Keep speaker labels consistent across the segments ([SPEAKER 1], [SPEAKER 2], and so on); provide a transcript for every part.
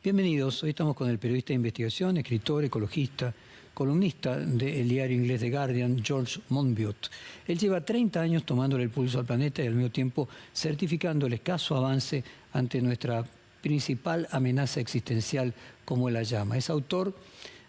[SPEAKER 1] Bienvenidos, hoy estamos con el periodista de investigación, escritor, ecologista, columnista del diario inglés The Guardian, George Monbiot. Él lleva 30 años tomándole el pulso al planeta y al mismo tiempo certificando el escaso avance ante nuestra principal amenaza existencial, como él la llama. Es autor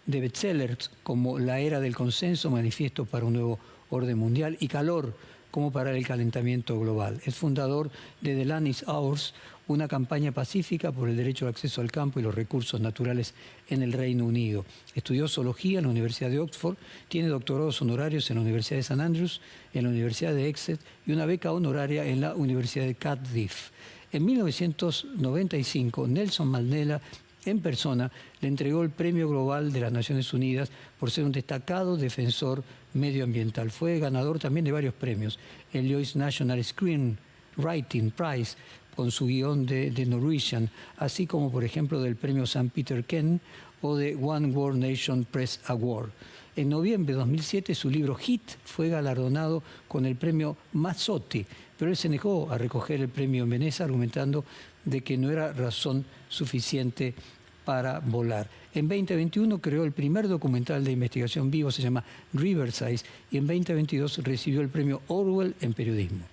[SPEAKER 1] de bestsellers como La Era del Consenso, Manifiesto para un Nuevo Orden Mundial, y Calor, como parar el calentamiento global. Es fundador de The Land is Ours, una campaña pacífica por el derecho al acceso al campo y los recursos naturales en el Reino Unido. Estudió zoología en la Universidad de Oxford, tiene doctorados honorarios en la Universidad de St. Andrews, en la Universidad de Exeter y una beca honoraria en la Universidad de Cardiff. En 1995, Nelson Mandela, en persona, le entregó el Premio Global de las Naciones Unidas por ser un destacado defensor medioambiental. Fue ganador también de varios premios, el Lloyd's National Screenwriting Prize, con su guión de Norwegian, así como, por ejemplo, del Premio St. Peter Ken o de One World Nation Press Award. En noviembre de 2007, su libro Hit fue galardonado con el Premio Mazzotti, pero él se negó a recoger el premio en Venecia, argumentando de que no era razón suficiente para volar. En 2021 creó el primer documental de investigación vivo, se llama Riverside, y en 2022 recibió el Premio Orwell en periodismo.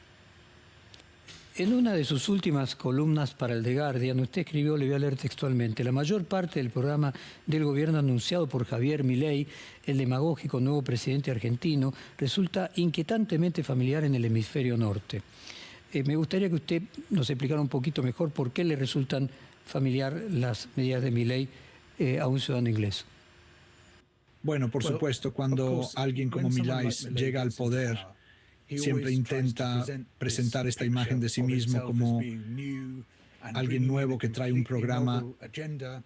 [SPEAKER 1] En una de sus últimas columnas para el The Guardian, usted escribió, le voy a leer textualmente: la mayor parte del programa del gobierno anunciado por Javier Milei, el demagógico nuevo presidente argentino, resulta inquietantemente familiar en el hemisferio norte. Me gustaría que usted nos explicara un poquito mejor por qué le resultan familiar las medidas de Milei a un ciudadano inglés.
[SPEAKER 2] Bueno, por supuesto, cuando alguien como Milei llega al poder, siempre intenta presentar esta imagen de sí mismo como alguien nuevo que trae un programa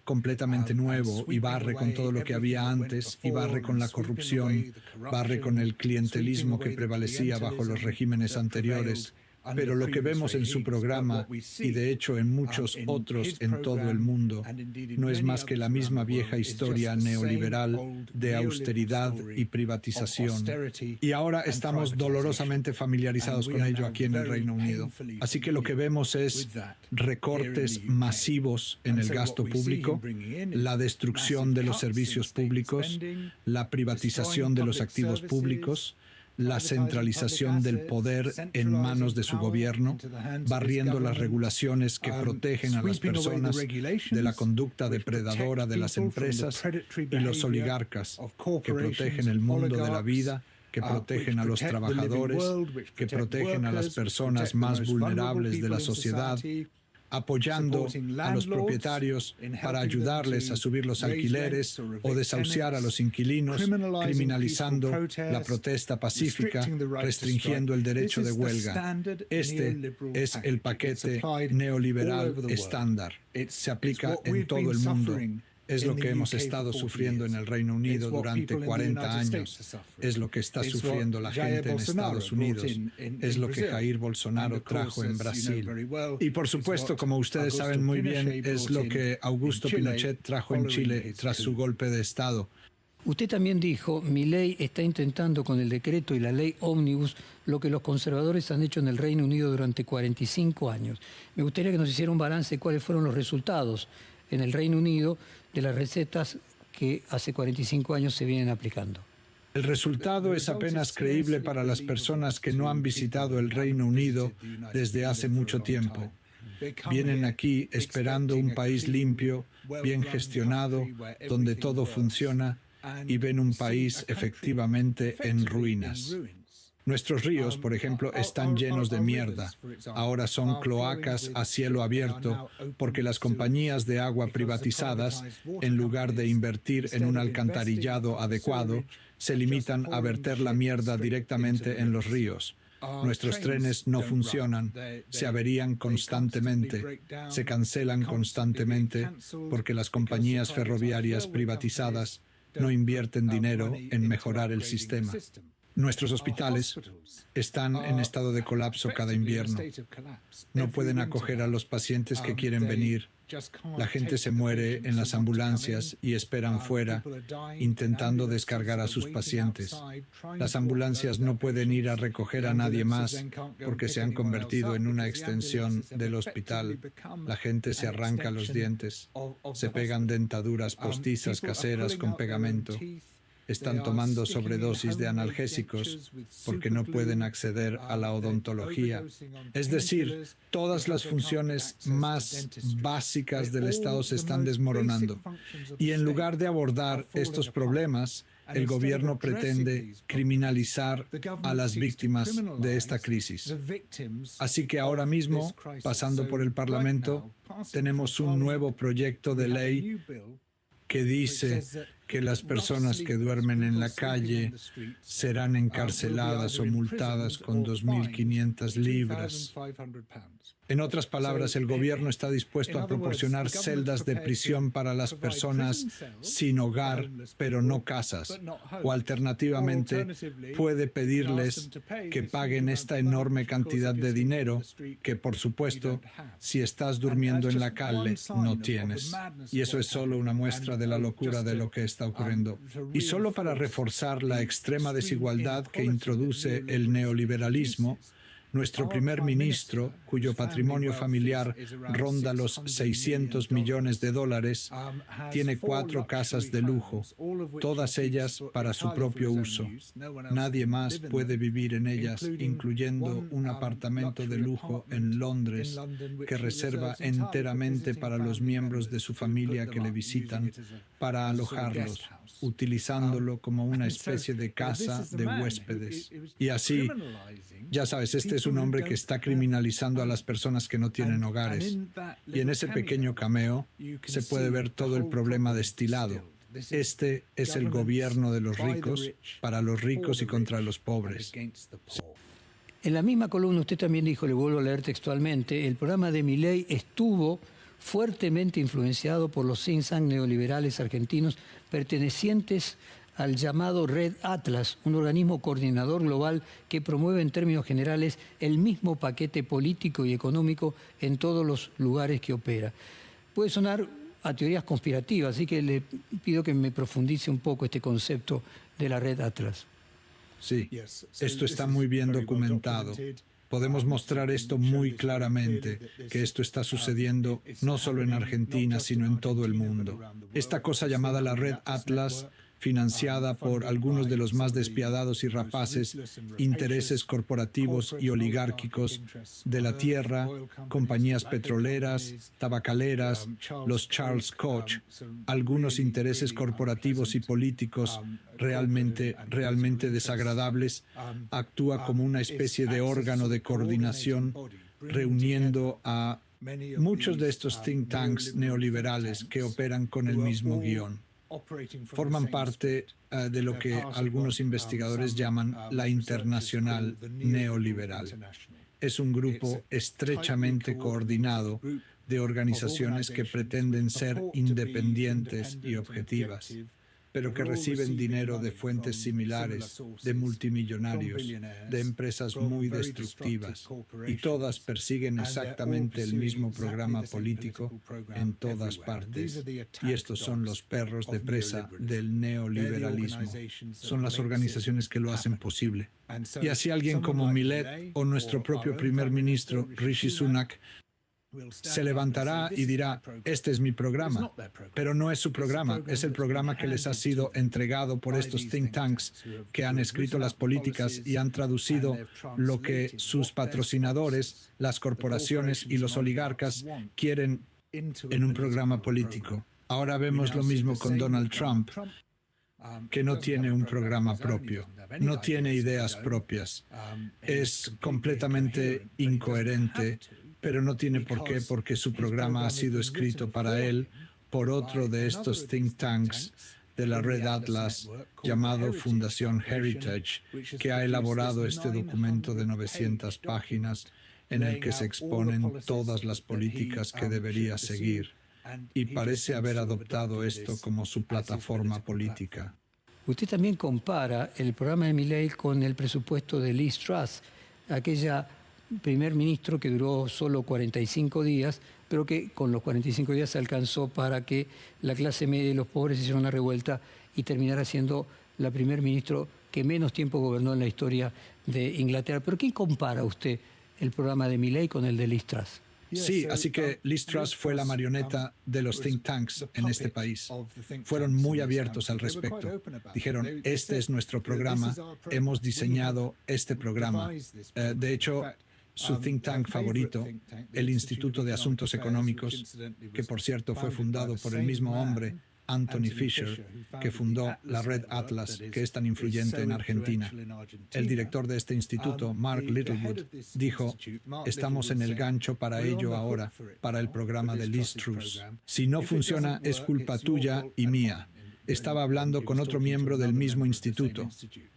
[SPEAKER 2] completamente nuevo y barre con todo lo que había antes, y barre con la corrupción, barre con el clientelismo que prevalecía bajo los regímenes anteriores. Pero lo que vemos en su programa, y de hecho en muchos otros en todo el mundo, no es más que la misma vieja historia neoliberal de austeridad y privatización. Y ahora estamos dolorosamente familiarizados con ello aquí en el Reino Unido. Así que lo que vemos es recortes masivos en el gasto público, la destrucción de los servicios públicos, la privatización de los activos públicos, la centralización del poder en manos de su gobierno, barriendo las regulaciones que protegen a las personas de la conducta depredadora de las empresas y los oligarcas, que protegen el mundo de la vida, que protegen a los trabajadores, que protegen a las personas más vulnerables de la sociedad, apoyando a los propietarios para ayudarles a subir los alquileres o desahuciar a los inquilinos, criminalizando la protesta pacífica, restringiendo el derecho de huelga. Este es el paquete neoliberal estándar. Se aplica en todo el mundo. Es lo que hemos estado sufriendo en el Reino Unido durante 40 años. Es lo que está sufriendo la gente en Estados Unidos. Es lo que Jair Bolsonaro trajo en Brasil. Y por supuesto, como ustedes saben muy bien, es lo que Augusto Pinochet trajo en Chile tras su golpe de Estado.
[SPEAKER 1] Usted también dijo, Milei está intentando con el decreto y la ley Ómnibus lo que los conservadores han hecho en el Reino Unido durante 45 años. Me gustaría que nos hiciera un balance de cuáles fueron los resultados en el Reino Unido de las recetas que hace 45 años se vienen aplicando.
[SPEAKER 2] El resultado es apenas creíble para las personas que no han visitado el Reino Unido desde hace mucho tiempo. Vienen aquí esperando un país limpio, bien gestionado, donde todo funciona, y ven un país efectivamente en ruinas. Nuestros ríos, por ejemplo, están llenos de mierda. Ahora son cloacas a cielo abierto porque las compañías de agua privatizadas, en lugar de invertir en un alcantarillado adecuado, se limitan a verter la mierda directamente en los ríos. Nuestros trenes no funcionan, se averían constantemente, se cancelan constantemente porque las compañías ferroviarias privatizadas no invierten dinero en mejorar el sistema. Nuestros hospitales están en estado de colapso cada invierno. No pueden acoger a los pacientes que quieren venir. La gente se muere en las ambulancias y esperan fuera, intentando descargar a sus pacientes. Las ambulancias no pueden ir a recoger a nadie más porque se han convertido en una extensión del hospital. La gente se arranca los dientes, se pegan dentaduras postizas caseras con pegamento. Están tomando sobredosis de analgésicos porque no pueden acceder a la odontología. Es decir, todas las funciones más básicas del Estado se están desmoronando. Y en lugar de abordar estos problemas, el gobierno pretende criminalizar a las víctimas de esta crisis. Así que ahora mismo, pasando por el Parlamento, tenemos un nuevo proyecto de ley que dice que las personas que duermen en la calle serán encarceladas o multadas con 2.500 libras. En otras palabras, el gobierno está dispuesto a proporcionar celdas de prisión para las personas sin hogar, pero no casas. O alternativamente, puede pedirles que paguen esta enorme cantidad de dinero que, por supuesto, si estás durmiendo en la calle, no tienes. Y eso es solo una muestra de la locura de lo que está ocurriendo. Y solo para reforzar la extrema desigualdad que introduce el neoliberalismo, nuestro primer ministro, cuyo patrimonio familiar ronda los 600 millones de dólares, tiene 4 casas de lujo, todas ellas para su propio uso. Nadie más puede vivir en ellas, incluyendo un apartamento de lujo en Londres que reserva enteramente para los miembros de su familia que le visitan, para alojarlos, utilizándolo como una especie de casa de huéspedes. Y así, ya sabes, este es un hombre que está criminalizando a las personas que no tienen hogares. Y en ese pequeño cameo se puede ver todo el problema destilado. Este es el gobierno de los ricos, para los ricos y contra los pobres.
[SPEAKER 1] En la misma columna usted también dijo, le vuelvo a leer textualmente, el programa de Milei estuvo fuertemente influenciado por los think tanks neoliberales argentinos pertenecientes al llamado Red Atlas, un organismo coordinador global que promueve en términos generales el mismo paquete político y económico en todos los lugares que opera. Puede sonar a teorías conspirativas, así que le pido que me profundice un poco este concepto de la Red Atlas.
[SPEAKER 2] Sí, esto está muy bien documentado. Podemos mostrar esto muy claramente, que esto está sucediendo no solo en Argentina, sino en todo el mundo. Esta cosa llamada la Red Atlas, financiada por algunos de los más despiadados y rapaces intereses corporativos y oligárquicos de la tierra, compañías petroleras, tabacaleras, los Charles Koch, algunos intereses corporativos y políticos realmente desagradables, actúa como una especie de órgano de coordinación, reuniendo a muchos de estos think tanks neoliberales que operan con el mismo guión. Forman parte de lo que algunos investigadores llaman la Internacional Neoliberal. Es un grupo estrechamente coordinado de organizaciones que pretenden ser independientes y objetivas, pero que reciben dinero de fuentes similares, de multimillonarios, de empresas muy destructivas, y todas persiguen exactamente el mismo programa político en todas partes. Y estos son los perros de presa del neoliberalismo. Son las organizaciones que lo hacen posible. Y así alguien como Milei o nuestro propio primer ministro, Rishi Sunak, se levantará y dirá, este es mi programa, pero no es su programa, es el programa que les ha sido entregado por estos think tanks que han escrito las políticas y han traducido lo que sus patrocinadores, las corporaciones y los oligarcas quieren en un programa político. Ahora vemos lo mismo con Donald Trump, que no tiene un programa propio, no tiene ideas propias, es completamente incoherente, pero no tiene por qué, porque su programa ha sido escrito para él por otro de estos think tanks de la Red Atlas, llamado Fundación Heritage, que ha elaborado este documento de 900 páginas en el que se exponen todas las políticas que debería seguir, y parece haber adoptado esto como su plataforma política.
[SPEAKER 1] Usted también compara el programa de Milei con el presupuesto de Liz Truss, aquella primer ministro que duró solo 45 días, pero que con los 45 días se alcanzó para que la clase media y los pobres hicieran una revuelta y terminara siendo la primer ministro que menos tiempo gobernó en la historia de Inglaterra. ¿Pero qué compara usted el programa de Milei con el de Liz Truss?
[SPEAKER 2] Sí, así que Liz Truss fue la marioneta de los think tanks en este país. Fueron muy abiertos al respecto. Dijeron, este es nuestro programa, hemos diseñado este programa. De hecho, su think tank favorito, el Instituto de Asuntos Económicos, que por cierto fue fundado por el mismo hombre, Anthony Fisher, que fundó la Red Atlas, que es tan influyente en Argentina. El director de este instituto, Mark Littlewood, dijo, estamos en el gancho para ello ahora, para el programa de Liz Truss. Si no funciona, es culpa tuya y mía. Estaba hablando con otro miembro del mismo instituto.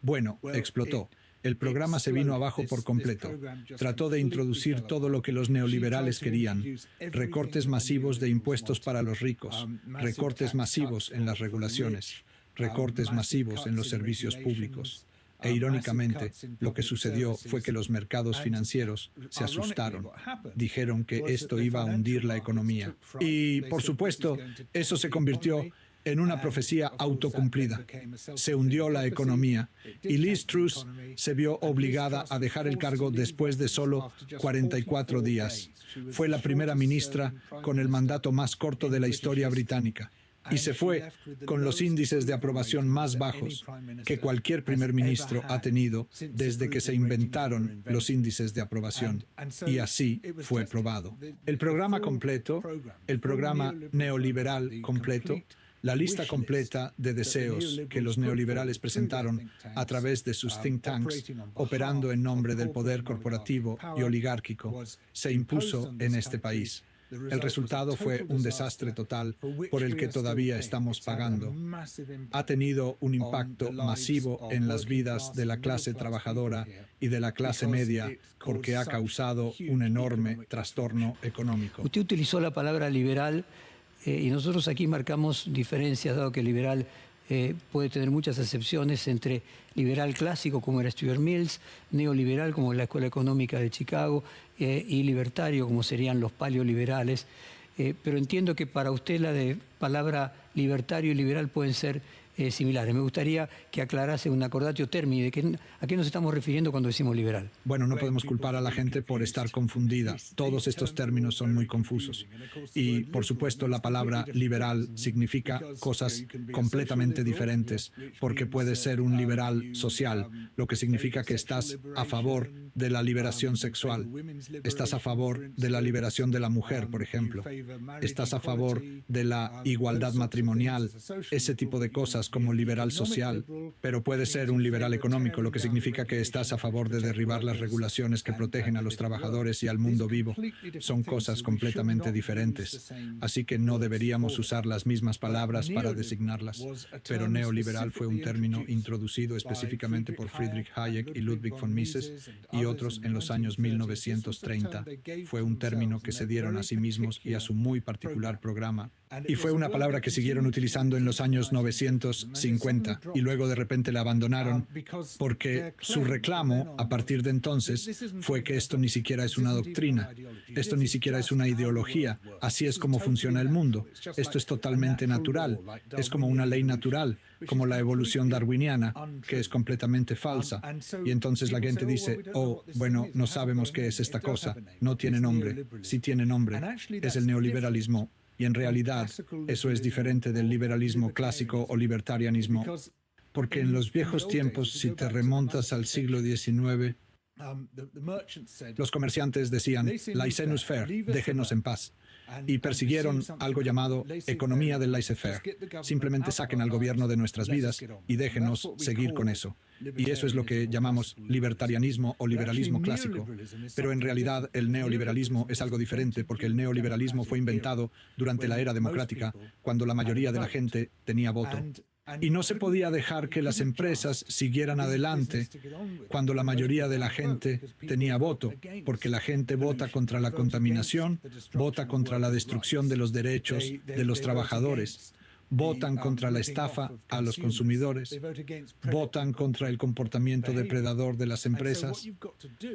[SPEAKER 2] Bueno, explotó. El programa se vino abajo por completo. Trató de introducir todo lo que los neoliberales querían. Recortes masivos de impuestos para los ricos, recortes masivos en las regulaciones, recortes masivos en los servicios públicos. E irónicamente, lo que sucedió fue que los mercados financieros se asustaron. Dijeron que esto iba a hundir la economía. Y, por supuesto, eso se convirtió en una profecía autocumplida. Se hundió la economía y Liz Truss se vio obligada a dejar el cargo después de solo 44 días. Fue la primera ministra con el mandato más corto de la historia británica y se fue con los índices de aprobación más bajos que cualquier primer ministro ha tenido desde que se inventaron los índices de aprobación. Y así fue probado. El programa completo, el programa neoliberal completo, la lista completa de deseos que los neoliberales presentaron a través de sus think tanks, operando en nombre del poder corporativo y oligárquico, se impuso en este país. El resultado fue un desastre total por el que todavía estamos pagando. Ha tenido un impacto masivo en las vidas de la clase trabajadora y de la clase media porque ha causado un enorme trastorno económico.
[SPEAKER 1] Usted utilizó la palabra liberal. Y nosotros aquí marcamos diferencias, dado que liberal puede tener muchas excepciones entre liberal clásico, como era Stuart Mills, neoliberal, como la Escuela Económica de Chicago, y libertario, como serían los paleoliberales. Pero entiendo que para usted la de palabra libertario y liberal pueden ser similares. Me gustaría que aclarase un accordatio termini de a qué nos estamos refiriendo cuando decimos liberal.
[SPEAKER 2] Bueno, no podemos culpar a la gente por estar confundida. Todos estos términos son muy confusos. Y, por supuesto, la palabra liberal significa cosas completamente diferentes, porque puede ser un liberal social, lo que significa que estás a favor de la liberación sexual. Estás a favor de la liberación de la mujer, por ejemplo. Estás a favor de la igualdad matrimonial, ese tipo de cosas como liberal social, pero puede ser un liberal económico, lo que significa que estás a favor de derribar las regulaciones que protegen a los trabajadores y al mundo vivo. Son cosas completamente diferentes, así que no deberíamos usar las mismas palabras para designarlas. Pero neoliberal fue un término introducido específicamente por Friedrich Hayek y Ludwig von Mises y otros en los años 1930. Fue un término que se dieron a sí mismos y a su muy particular programa. Y fue una palabra que siguieron utilizando en los años 950 y luego de repente la abandonaron porque su reclamo a partir de entonces fue que esto ni siquiera es una doctrina, esto ni siquiera es una ideología, así es como funciona el mundo, esto es totalmente natural, es como una ley natural, como la evolución darwiniana, que es completamente falsa. Y entonces la gente dice, oh, bueno, no sabemos qué es esta cosa, no tiene nombre, sí tiene nombre, es el neoliberalismo. Y en realidad eso es diferente del liberalismo clásico o libertarianismo, porque en los viejos tiempos, si te remontas al siglo XIX, los comerciantes decían, laissez-nous faire, déjenos en paz, y persiguieron algo llamado economía del laissez-faire. Simplemente saquen al gobierno de nuestras vidas y déjenos seguir con eso. Y eso es lo que llamamos libertarianismo o liberalismo clásico. Pero en realidad el neoliberalismo es algo diferente, porque el neoliberalismo fue inventado durante la era democrática, cuando la mayoría de la gente tenía voto. Y no se podía dejar que las empresas siguieran adelante cuando la mayoría de la gente tenía voto, porque la gente vota contra la contaminación, vota contra la destrucción de los derechos de los trabajadores, votan contra la estafa a los consumidores, votan contra el comportamiento depredador de las empresas.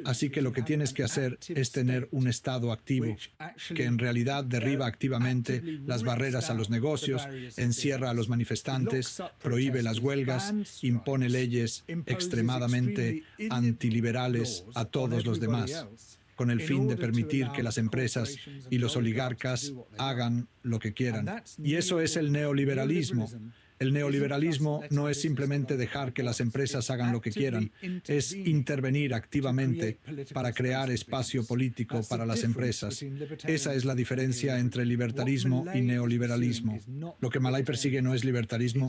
[SPEAKER 2] Así que lo que tienes que hacer es tener un Estado activo, que en realidad derriba activamente las barreras a los negocios, encierra a los manifestantes, prohíbe las huelgas, impone leyes extremadamente antiliberales a todos los demás, con el fin de permitir que las empresas y los oligarcas hagan lo que quieran. Y eso es el neoliberalismo. El neoliberalismo no es simplemente dejar que las empresas hagan lo que quieran, es intervenir activamente para crear espacio político para las empresas. Esa es la diferencia entre libertarismo y neoliberalismo. Lo que Malay persigue no es libertarismo,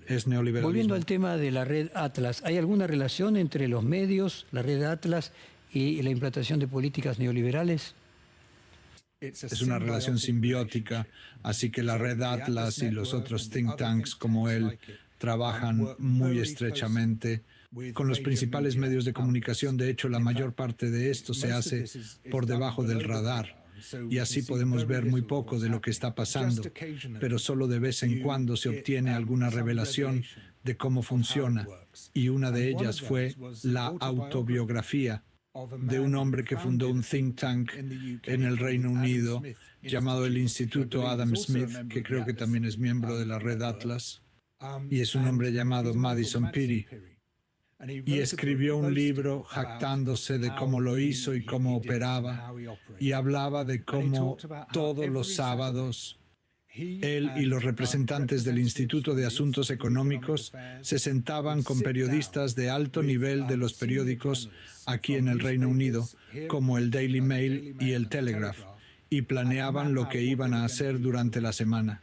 [SPEAKER 2] es neoliberalismo.
[SPEAKER 1] Volviendo al tema de la red Atlas, ¿hay alguna relación entre los medios, la red Atlas y la implantación de políticas neoliberales?
[SPEAKER 2] Es una relación simbiótica, así que la red Atlas y los otros think tanks como él trabajan muy estrechamente con los principales medios de comunicación. De hecho, la mayor parte de esto se hace por debajo del radar. Y así podemos ver muy poco de lo que está pasando, pero solo de vez en cuando se obtiene alguna revelación de cómo funciona. Y una de ellas fue la autobiografía de un hombre que fundó un think tank en el Reino Unido llamado el Instituto Adam Smith, que creo que también es miembro de la red Atlas, y es un hombre llamado Madison Peary. Y escribió un libro jactándose de cómo lo hizo y cómo operaba, y hablaba de cómo todos los sábados él y los representantes del Instituto de Asuntos Económicos se sentaban con periodistas de alto nivel de los periódicos aquí en el Reino Unido, como el Daily Mail y el Telegraph, y planeaban lo que iban a hacer durante la semana.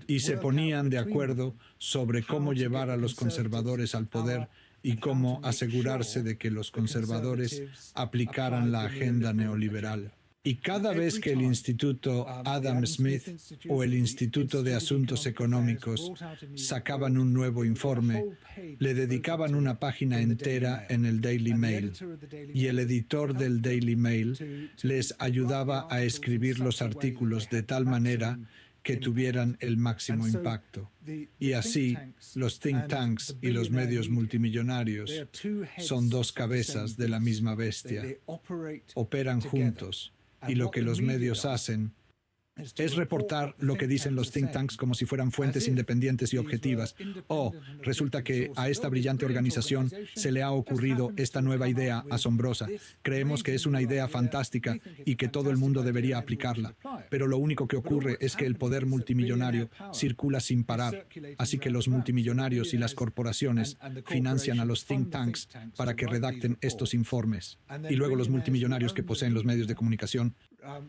[SPEAKER 2] Y se ponían de acuerdo sobre cómo llevar a los conservadores al poder y cómo asegurarse de que los conservadores aplicaran la agenda neoliberal. Y cada vez que el Instituto Adam Smith o el Instituto de Asuntos Económicos sacaban un nuevo informe, le dedicaban una página entera en el Daily Mail, y el editor del Daily Mail les ayudaba a escribir los artículos de tal manera que tuvieran el máximo impacto. Y así, los think tanks y los medios multimillonarios son dos cabezas de la misma bestia. Operan juntos. Y lo que los medios hacen es reportar lo que dicen los think tanks como si fueran fuentes independientes y objetivas. O resulta que a esta brillante organización se le ha ocurrido esta nueva idea asombrosa. Creemos que es una idea fantástica y que todo el mundo debería aplicarla. Pero lo único que ocurre es que el poder multimillonario circula sin parar. Así que los multimillonarios y las corporaciones financian a los think tanks para que redacten estos informes. Y luego los multimillonarios que poseen los medios de comunicación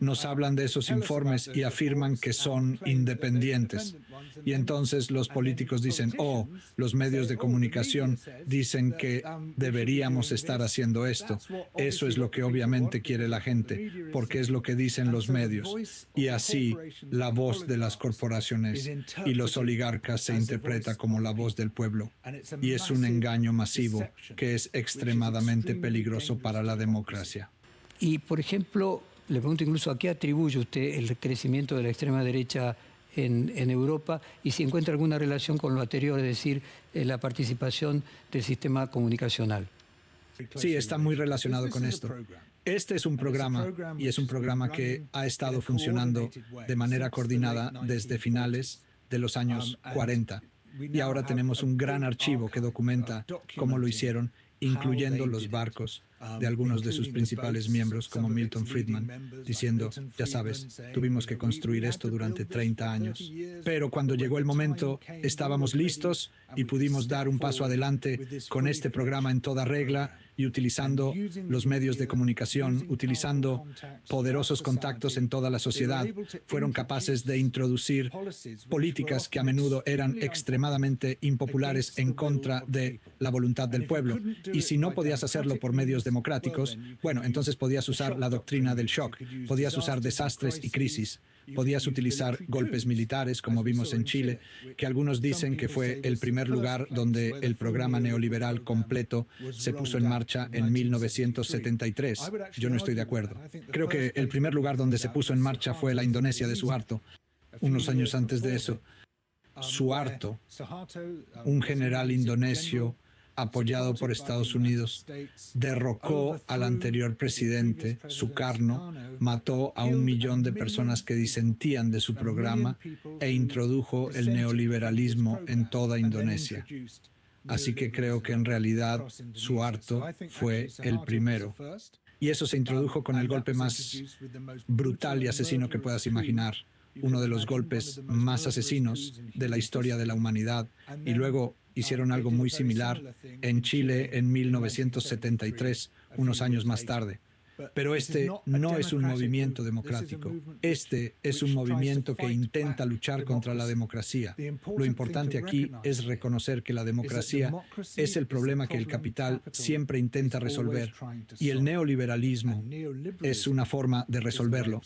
[SPEAKER 2] nos hablan de esos informes y afirman que son independientes. Y entonces los políticos dicen, los medios de comunicación dicen que deberíamos estar haciendo esto. Eso es lo que obviamente quiere la gente, porque es lo que dicen los medios. Y así la voz de las corporaciones y los oligarcas se interpreta como la voz del pueblo. Y es un engaño masivo que es extremadamente peligroso para la democracia.
[SPEAKER 1] Y, por ejemplo, le pregunto incluso a qué atribuye usted el crecimiento de la extrema derecha en Europa y si encuentra alguna relación con lo anterior, es decir, la participación del sistema comunicacional.
[SPEAKER 2] Sí, está muy relacionado con esto. Este es un programa y es un programa que ha estado funcionando de manera coordinada desde finales de los años 40. Y ahora tenemos un gran archivo que documenta cómo lo hicieron, incluyendo los barcos de algunos de sus principales miembros, como Milton Friedman, diciendo, ya sabes, tuvimos que construir esto durante 30 años. Pero cuando llegó el momento, estábamos listos y pudimos dar un paso adelante con este programa en toda regla y utilizando los medios de comunicación, utilizando poderosos contactos en toda la sociedad, fueron capaces de introducir políticas que a menudo eran extremadamente impopulares en contra de la voluntad del pueblo. Y si no podías hacerlo por medios democráticos, bueno, entonces podías usar la doctrina del shock, podías usar desastres y crisis, podías utilizar golpes militares, como vimos en Chile, que algunos dicen que fue el primer lugar donde el programa neoliberal completo se puso en marcha en 1973. Yo no estoy de acuerdo. Creo que el primer lugar donde se puso en marcha fue la Indonesia de Suharto, unos años antes de eso. Suharto, un general indonesio apoyado por Estados Unidos, derrocó al anterior presidente, Sukarno, mató a 1 millón de personas que disentían de su programa e introdujo el neoliberalismo en toda Indonesia. Así que creo que en realidad Suharto fue el primero. Y eso se introdujo con el golpe más brutal y asesino que puedas imaginar, uno de los golpes más asesinos de la historia de la humanidad. Y luego hicieron algo muy similar en Chile en 1973, unos años más tarde. Pero este no es un movimiento democrático. Este es un movimiento que intenta luchar contra la democracia. Lo importante aquí es reconocer que la democracia es el problema que el capital siempre intenta resolver, y el neoliberalismo es una forma de resolverlo.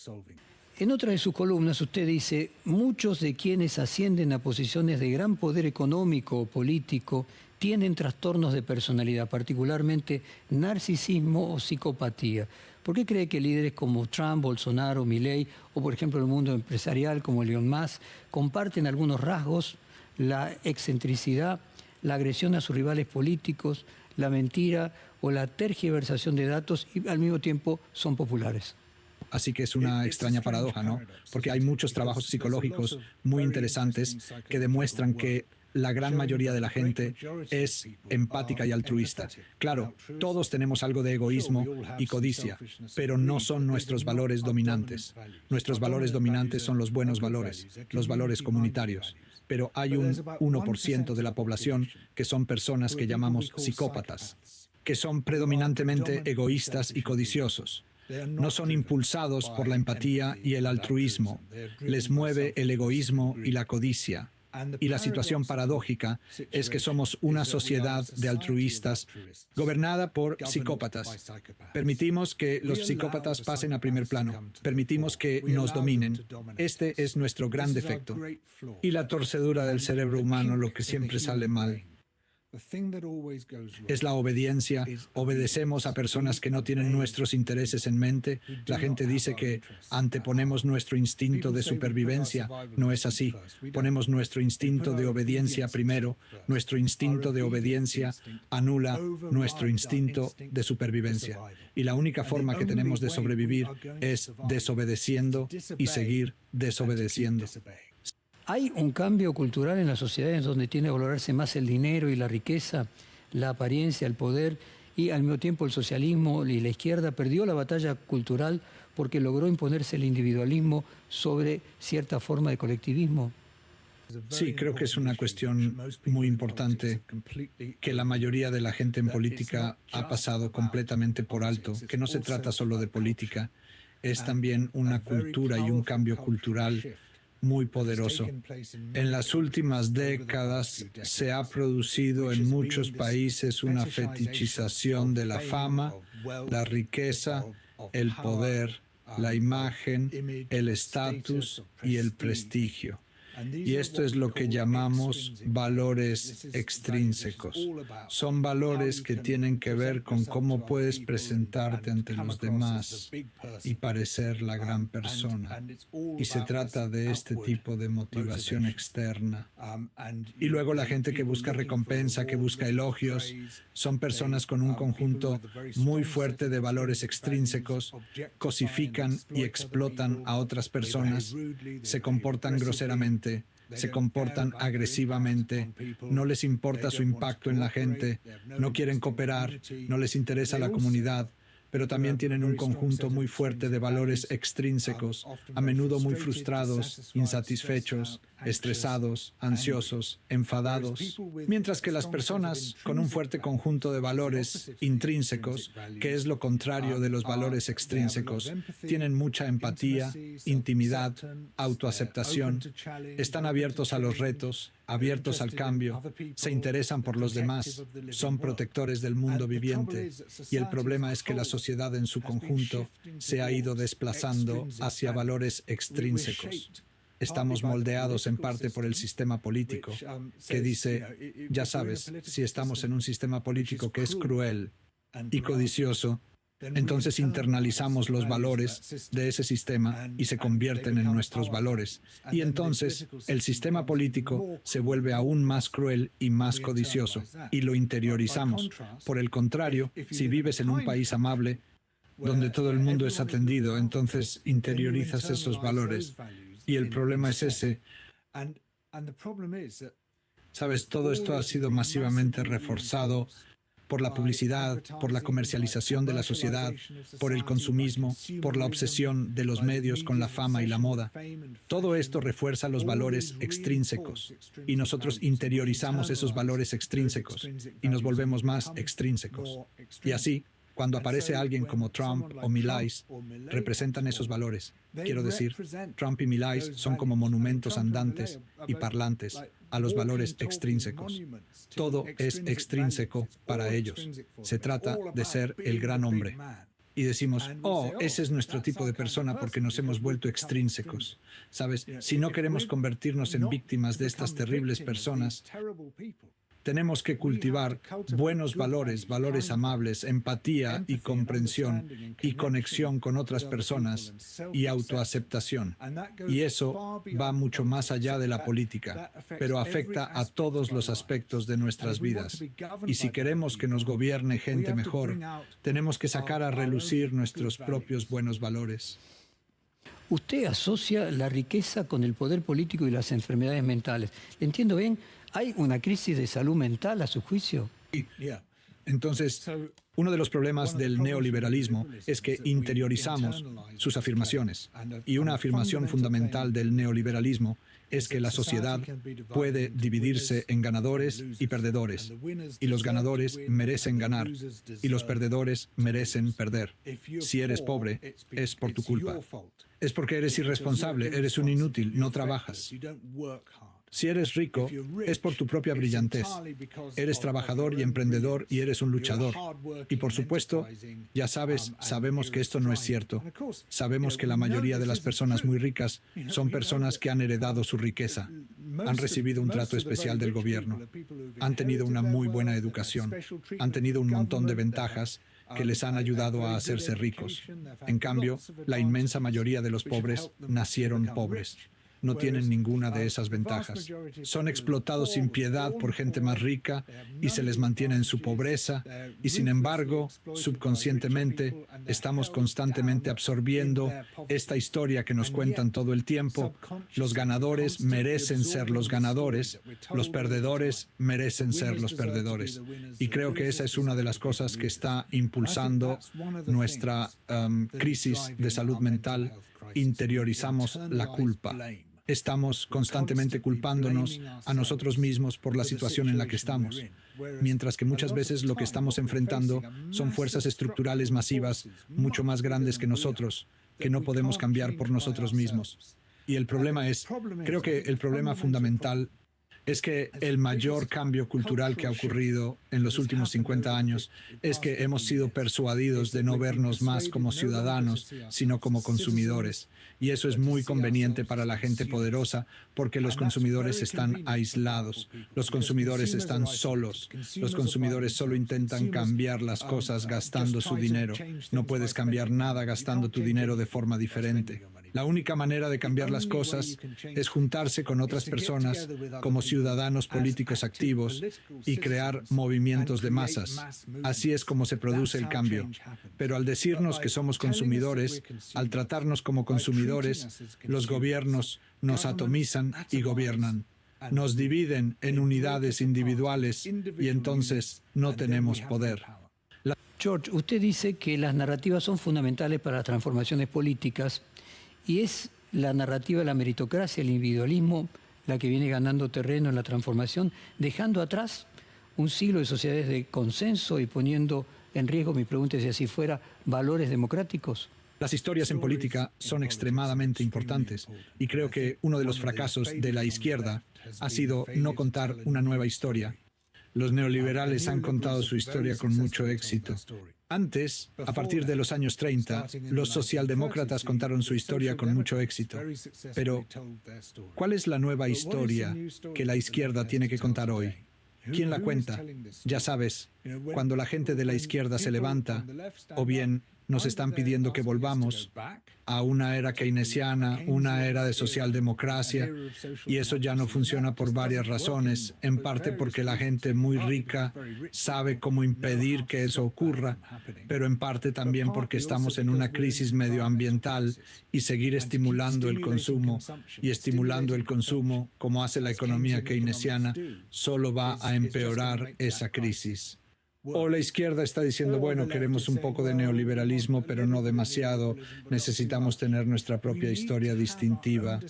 [SPEAKER 1] En otra de sus columnas usted dice, muchos de quienes ascienden a posiciones de gran poder económico o político tienen trastornos de personalidad, particularmente narcisismo o psicopatía. ¿Por qué cree que líderes como Trump, Bolsonaro, Milei o por ejemplo el mundo empresarial como Elon Musk comparten algunos rasgos, la excentricidad, la agresión a sus rivales políticos, la mentira o la tergiversación de datos y al mismo tiempo son populares?
[SPEAKER 2] Así que es una extraña paradoja, ¿no? Porque hay muchos trabajos psicológicos muy interesantes que demuestran que la gran mayoría de la gente es empática y altruista. Claro, todos tenemos algo de egoísmo y codicia, pero no son nuestros valores dominantes. Nuestros valores dominantes son los buenos valores, los valores comunitarios. Pero hay un 1% de la población que son personas que llamamos psicópatas, que son predominantemente egoístas y codiciosos. No son impulsados por la empatía y el altruismo. Les mueve el egoísmo y la codicia. Y la situación paradójica es que somos una sociedad de altruistas gobernada por psicópatas. Permitimos que los psicópatas pasen a primer plano. Permitimos que nos dominen. Este es nuestro gran defecto. Y la torcedura del cerebro humano, lo que siempre sale mal, es la obediencia. Obedecemos a personas que no tienen nuestros intereses en mente. La gente dice que anteponemos nuestro instinto de supervivencia. No es así. Ponemos nuestro instinto de obediencia primero. Nuestro instinto de obediencia anula nuestro instinto de supervivencia. Y la única forma que tenemos de sobrevivir es desobedeciendo y seguir desobedeciendo.
[SPEAKER 1] ¿Hay un cambio cultural en las sociedades donde tiende a valorarse más el dinero y la riqueza, la apariencia, el poder, y al mismo tiempo el socialismo y la izquierda perdió la batalla cultural porque logró imponerse el individualismo sobre cierta forma de colectivismo?
[SPEAKER 2] Sí, creo que es una cuestión muy importante que la mayoría de la gente en política ha pasado completamente por alto, que no se trata solo de política, es también una cultura y un cambio cultural muy poderoso. En las últimas décadas se ha producido en muchos países una fetichización de la fama, la riqueza, el poder, la imagen, el estatus y el prestigio. Y esto es lo que llamamos valores extrínsecos. Son valores que tienen que ver con cómo puedes presentarte ante los demás y parecer la gran persona. Y se trata de este tipo de motivación externa. Y luego la gente que busca recompensa, que busca elogios, son personas con un conjunto muy fuerte de valores extrínsecos, cosifican y explotan a otras personas, se comportan groseramente, se comportan agresivamente, no les importa su impacto en la gente, no quieren cooperar, no les interesa la comunidad, pero también tienen un conjunto muy fuerte de valores extrínsecos, a menudo muy frustrados, insatisfechos, estresados, ansiosos, enfadados, mientras que las personas con un fuerte conjunto de valores intrínsecos, que es lo contrario de los valores extrínsecos, tienen mucha empatía, intimidad, autoaceptación, están abiertos a los retos, abiertos al cambio, se interesan por los demás, son protectores del mundo viviente, y el problema es que la sociedad en su conjunto se ha ido desplazando hacia valores extrínsecos. Estamos moldeados en parte por el sistema político, que dice, ya sabes, si estamos en un sistema político que es cruel y codicioso, entonces internalizamos los valores de ese sistema y se convierten en nuestros valores. Y entonces el sistema político se vuelve aún más cruel y más codicioso, y lo interiorizamos. Por el contrario, si vives en un país amable, donde todo el mundo es atendido, entonces interiorizas esos valores. Y el problema es ese. Sabes, todo esto ha sido masivamente reforzado por la publicidad, por la comercialización de la sociedad, por el consumismo, por la obsesión de los medios con la fama y la moda. Todo esto refuerza los valores extrínsecos y nosotros interiorizamos esos valores extrínsecos y nos volvemos más extrínsecos. Y así, cuando aparece alguien como Trump o Milei, representan esos valores. Quiero decir, Trump y Milei son como monumentos andantes y parlantes a los valores extrínsecos. Todo es extrínseco para ellos. Se trata de ser el gran hombre. Y decimos, oh, ese es nuestro tipo de persona porque nos hemos vuelto extrínsecos. ¿Sabes? Si no queremos convertirnos en víctimas de estas terribles personas, tenemos que cultivar buenos valores, valores amables, empatía y comprensión y conexión con otras personas y autoaceptación. Y eso va mucho más allá de la política, pero afecta a todos los aspectos de nuestras vidas. Y si queremos que nos gobierne gente mejor, tenemos que sacar a relucir nuestros propios buenos valores.
[SPEAKER 1] Usted asocia la riqueza con el poder político y las enfermedades mentales. ¿Entiendo bien? ¿Hay una crisis de salud mental a su juicio?
[SPEAKER 2] Entonces, uno de los problemas del neoliberalismo es que interiorizamos sus afirmaciones. Y una afirmación fundamental del neoliberalismo es que la sociedad puede dividirse en ganadores y perdedores. Y los ganadores merecen ganar y los perdedores merecen perder. Si eres pobre, es por tu culpa. Es porque eres irresponsable, eres un inútil, no trabajas. Si eres rico, es por tu propia brillantez. Eres trabajador y emprendedor y eres un luchador. Y por supuesto, ya sabemos que esto no es cierto. Sabemos que la mayoría de las personas muy ricas son personas que han heredado su riqueza, han recibido un trato especial del gobierno, han tenido una muy buena educación, han tenido un montón de ventajas que les han ayudado a hacerse ricos. En cambio, la inmensa mayoría de los pobres nacieron pobres. No tienen ninguna de esas ventajas. Son explotados sin piedad por gente más rica y se les mantiene en su pobreza y sin embargo, subconscientemente, estamos constantemente absorbiendo esta historia que nos cuentan todo el tiempo. Los ganadores merecen ser los ganadores, los perdedores merecen ser los perdedores. Y creo que esa es una de las cosas que está impulsando nuestra crisis de salud mental. Interiorizamos la culpa. Estamos constantemente culpándonos a nosotros mismos por la situación en la que estamos, mientras que muchas veces lo que estamos enfrentando son fuerzas estructurales masivas mucho más grandes que nosotros, que no podemos cambiar por nosotros mismos. Y el problema es, creo que el problema fundamental es que el mayor cambio cultural que ha ocurrido en los últimos 50 años es que hemos sido persuadidos de no vernos más como ciudadanos, sino como consumidores. Y eso es muy conveniente para la gente poderosa porque los consumidores están aislados, los consumidores están solos, los consumidores solo intentan cambiar las cosas gastando su dinero. No puedes cambiar nada gastando tu dinero de forma diferente. La única manera de cambiar las cosas es juntarse con otras personas como ciudadanos políticos activos y crear movimientos de masas. Así es como se produce el cambio. Pero al decirnos que somos consumidores, al tratarnos como consumidores, los gobiernos nos atomizan y gobiernan. Nos dividen en unidades individuales y entonces no tenemos poder.
[SPEAKER 1] George, usted dice que las narrativas son fundamentales para las transformaciones políticas y es la narrativa de la meritocracia, el individualismo, la que viene ganando terreno en la transformación, dejando atrás un siglo de sociedades de consenso y poniendo en riesgo, mi pregunta es si así fuera, valores democráticos.
[SPEAKER 2] Las historias en política son extremadamente importantes y creo que uno de los fracasos de la izquierda ha sido no contar una nueva historia. Los neoliberales han contado su historia con mucho éxito. Antes, a partir de los años 30, los socialdemócratas contaron su historia con mucho éxito. Pero, ¿cuál es la nueva historia que la izquierda tiene que contar hoy? ¿Quién la cuenta? Ya sabes, Cuando la gente de la izquierda se levanta, o bien nos están pidiendo que volvamos a una era keynesiana, una era de socialdemocracia, y eso ya no funciona por varias razones, en parte porque la gente muy rica sabe cómo impedir que eso ocurra, pero en parte también porque estamos en una crisis medioambiental y seguir estimulando el consumo y estimulando el consumo, como hace la economía keynesiana, solo va a empeorar esa crisis. O la izquierda está diciendo, bueno, queremos un poco de neoliberalismo, pero no demasiado. Necesitamos tener nuestra propia historia distintiva.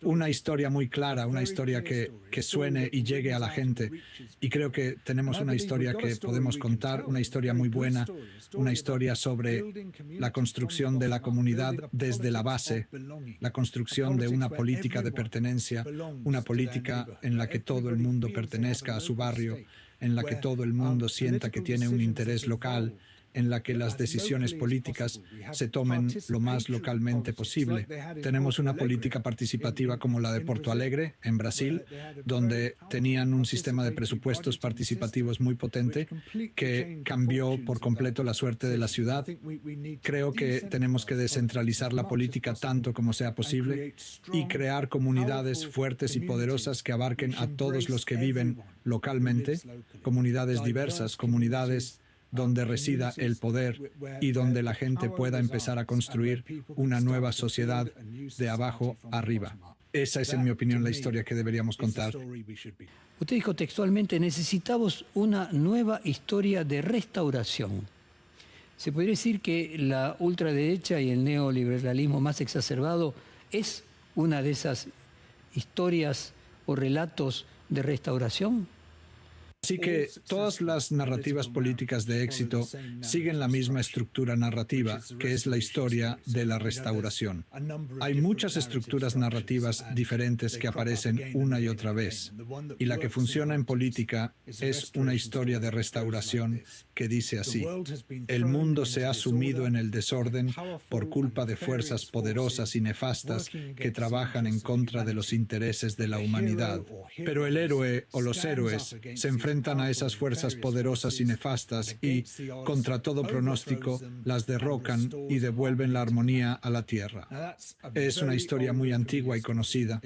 [SPEAKER 2] Una historia muy clara, una historia que suene y llegue a la gente. Y creo que tenemos una historia que podemos contar, una historia muy buena, una historia sobre la construcción de la comunidad desde la base, la construcción de una política de pertenencia, una política en la que todo el mundo pertenezca a su barrio, en la que todo el mundo sienta que tiene un interés local, en la que las decisiones políticas se tomen lo más localmente posible. Tenemos una política participativa como la de Porto Alegre, en Brasil, donde tenían un sistema de presupuestos participativos muy potente que cambió por completo la suerte de la ciudad. Creo que tenemos que descentralizar la política tanto como sea posible y crear comunidades fuertes y poderosas que abarquen a todos los que viven localmente, comunidades diversas, comunidades donde resida el poder y donde la gente pueda empezar a construir una nueva sociedad de abajo arriba. Esa es, en mi opinión, la historia que deberíamos contar.
[SPEAKER 1] Usted dijo textualmente, necesitamos una nueva historia de restauración. ¿Se podría decir que la ultraderecha y el neoliberalismo más exacerbado es una de esas historias o relatos de restauración?
[SPEAKER 2] Así que todas las narrativas políticas de éxito siguen la misma estructura narrativa, que es la historia de la restauración. Hay muchas estructuras narrativas diferentes que aparecen una y otra vez, y la que funciona en política es una historia de restauración que dice así: el mundo se ha sumido en el desorden por culpa de fuerzas poderosas y nefastas que trabajan en contra de los intereses de la humanidad. Pero el héroe o los héroes se enfrentan a esas fuerzas poderosas y nefastas y, contra todo pronóstico, las derrocan y devuelven la armonía a la tierra. Es una historia muy antigua y conocida.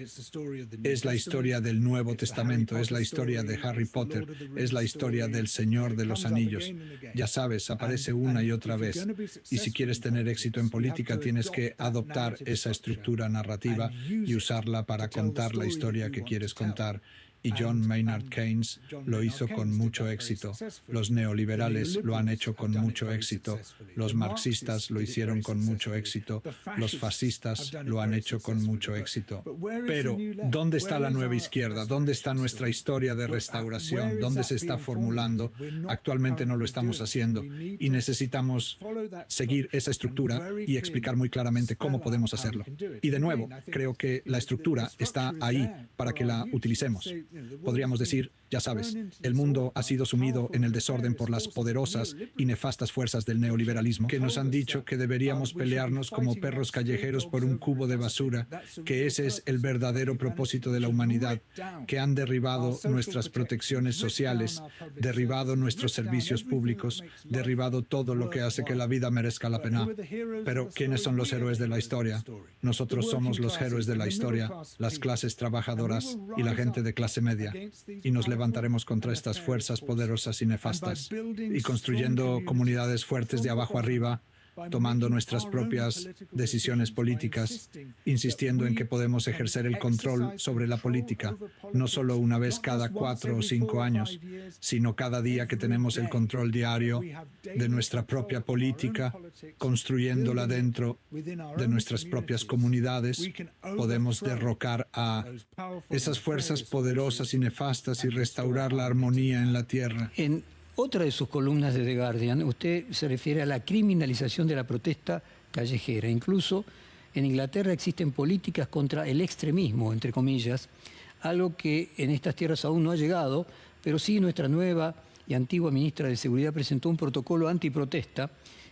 [SPEAKER 2] Es la historia del Nuevo Testamento, es la historia de Harry Potter, es la historia del Señor de los Anillos. Ya sabes, aparece una y otra vez. Y si quieres tener éxito en política, tienes que adoptar esa estructura narrativa y usarla para contar la historia que quieres contar. Y John Maynard Keynes lo hizo con mucho éxito. Los neoliberales lo han hecho con mucho éxito. Los marxistas lo hicieron con mucho éxito. Los fascistas lo han hecho con mucho éxito. Pero, ¿dónde está la nueva izquierda? ¿Dónde está nuestra historia de restauración? ¿Dónde se está formulando? Actualmente no lo estamos haciendo y necesitamos seguir esa estructura y explicar muy claramente cómo podemos hacerlo. Y de nuevo, creo que la estructura está ahí para que la utilicemos. Podríamos decir, ya sabes, el mundo ha sido sumido en el desorden por las poderosas y nefastas fuerzas del neoliberalismo, que nos han dicho que deberíamos pelearnos como perros callejeros por un cubo de basura, que ese es el verdadero propósito de la humanidad, que han derribado nuestras protecciones sociales, derribado nuestros servicios públicos, derribado todo lo que hace que la vida merezca la pena. Pero, ¿quiénes son los héroes de la historia? Nosotros somos los héroes de la historia, las clases trabajadoras y la gente de clase media, y nos levantaremos contra estas fuerzas poderosas y nefastas, y construyendo comunidades fuertes de abajo arriba, tomando nuestras propias decisiones políticas, insistiendo en que podemos ejercer el control sobre la política, no solo una vez cada 4 o 5 años, sino cada día que tenemos el control diario de nuestra propia política, construyéndola dentro de nuestras propias comunidades, podemos derrocar a esas fuerzas poderosas y nefastas y restaurar la armonía en la tierra.
[SPEAKER 1] En otra de sus columnas de The Guardian, usted se refiere a la criminalización de la protesta callejera. Incluso en Inglaterra existen políticas contra el extremismo, entre comillas, algo que en estas tierras aún no ha llegado, pero sí nuestra nueva y antigua ministra de Seguridad presentó un protocolo antiprotesta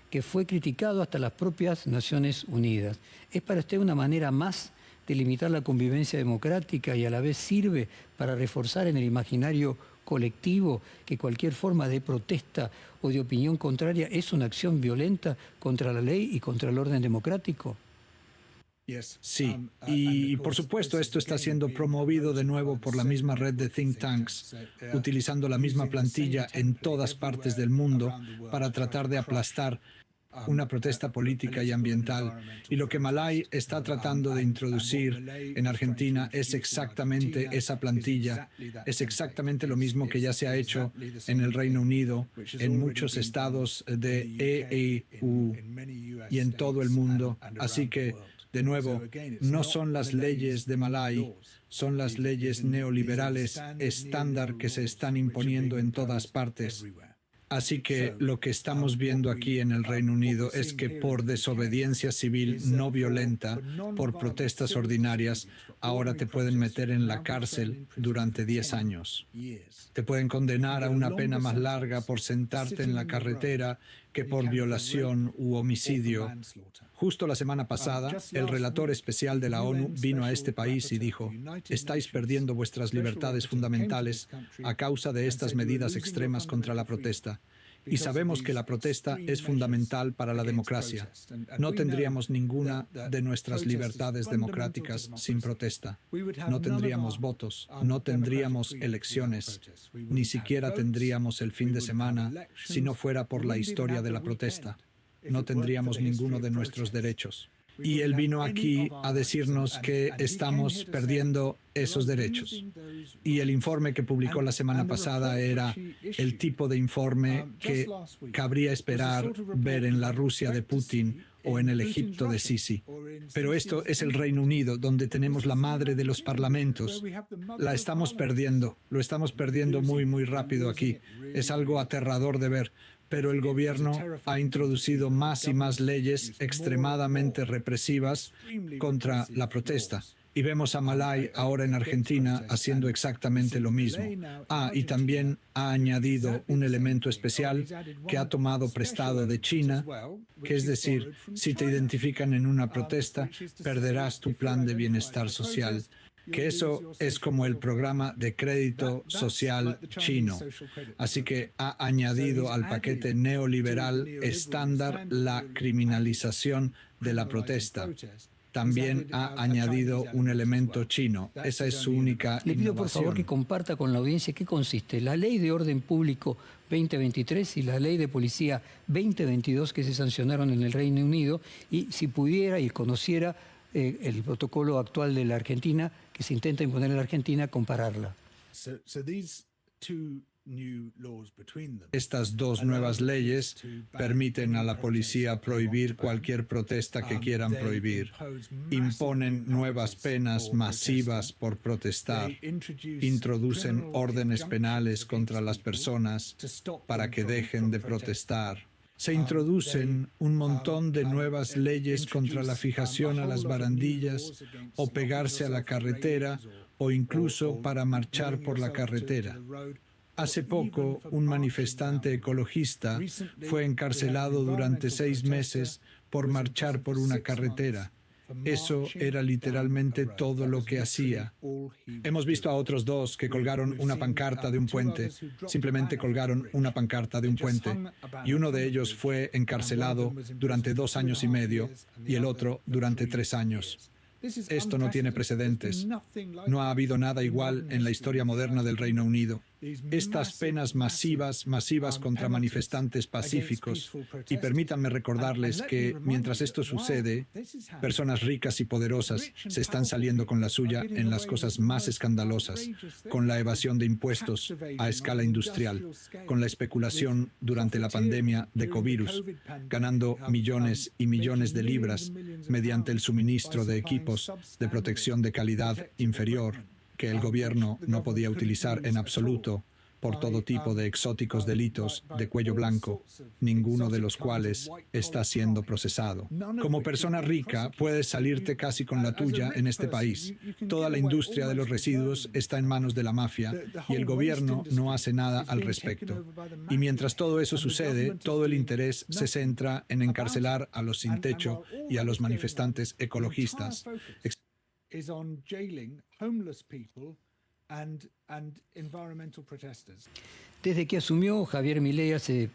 [SPEAKER 1] que fue criticado hasta las propias Naciones Unidas. ¿Es para usted una manera más de limitar la convivencia democrática y a la vez sirve para reforzar en el imaginario colectivo que cualquier forma de protesta o de opinión contraria es una acción violenta contra la ley y contra el orden democrático?
[SPEAKER 2] Sí, y por supuesto esto está siendo promovido de nuevo por la misma red de think tanks, utilizando la misma plantilla en todas partes del mundo para tratar de aplastar una protesta política y ambiental. Y lo que Malay está tratando de introducir en Argentina es exactamente esa plantilla, es exactamente lo mismo que ya se ha hecho en el Reino Unido, en muchos estados de EU y en todo el mundo. Así que, de nuevo, no son las leyes de Malay, son las leyes neoliberales estándar que se están imponiendo en todas partes. Así que lo que estamos viendo aquí en el Reino Unido es que por desobediencia civil no violenta, por protestas ordinarias, ahora te pueden meter en la cárcel durante 10 años. Te pueden condenar a una pena más larga por sentarte en la carretera que por violación u homicidio. Justo la semana pasada, el relator especial de la ONU vino a este país y dijo: estáis perdiendo vuestras libertades fundamentales a causa de estas medidas extremas contra la protesta. Y sabemos que la protesta es fundamental para la democracia. No tendríamos ninguna de nuestras libertades democráticas sin protesta. No tendríamos votos, no tendríamos elecciones, ni siquiera tendríamos el fin de semana si no fuera por la historia de la protesta. No tendríamos ninguno de nuestros derechos. Y él vino aquí a decirnos que estamos perdiendo esos derechos. Y el informe que publicó la semana pasada era el tipo de informe que cabría esperar ver en la Rusia de Putin o en el Egipto de Sisi. Pero esto es el Reino Unido, donde tenemos la madre de los parlamentos. La estamos perdiendo, lo estamos perdiendo muy, muy rápido aquí. Es algo aterrador de ver. Pero el gobierno ha introducido más y más leyes extremadamente represivas contra la protesta. Y vemos a Malay ahora en Argentina haciendo exactamente lo mismo. Y también ha añadido un elemento especial que ha tomado prestado de China, que es decir, si te identifican en una protesta, perderás tu plan de bienestar social. Que eso es como el programa de crédito social chino. Así que ha añadido al paquete neoliberal estándar la criminalización de la protesta. También ha añadido un elemento chino. Esa es su única innovación.
[SPEAKER 1] Le pido por favor que comparta con la audiencia qué consiste la Ley de Orden Público 2023 y la Ley de Policía 2022 que se sancionaron en el Reino Unido, y si pudiera y conociera el protocolo actual de la Argentina que se intenta imponer en la Argentina, compararla.
[SPEAKER 2] Estas dos nuevas leyes permiten a la policía prohibir cualquier protesta que quieran prohibir. Imponen nuevas penas masivas por protestar. Introducen órdenes penales contra las personas para que dejen de protestar. Se introducen un montón de nuevas leyes contra la fijación a las barandillas o pegarse a la carretera o incluso para marchar por la carretera. Hace poco, un manifestante ecologista fue encarcelado durante 6 meses por marchar por una carretera. Eso era literalmente todo lo que hacía. Hemos visto a otros 2 que colgaron una pancarta de un puente, simplemente colgaron una pancarta de un puente, y uno de ellos fue encarcelado durante 2 años y medio y el otro durante 3 años. Esto no tiene precedentes. No ha habido nada igual en la historia moderna del Reino Unido. Estas penas masivas contra manifestantes pacíficos. Y permítanme recordarles que mientras esto sucede, personas ricas y poderosas se están saliendo con la suya en las cosas más escandalosas, con la evasión de impuestos a escala industrial, con la especulación durante la pandemia de covirus, ganando millones y millones de libras mediante el suministro de equipos de protección de calidad inferior que el gobierno no podía utilizar en absoluto por todo tipo de exóticos delitos de cuello blanco, ninguno de los cuales está siendo procesado. Como persona rica, puedes salirte casi con la tuya en este país. Toda la industria de los residuos está en manos de la mafia y el gobierno no hace nada al respecto. Y mientras todo eso sucede, todo el interés se centra en encarcelar a los sin techo y a los manifestantes ecologistas.
[SPEAKER 1] Desde que asumió Javier Milei hace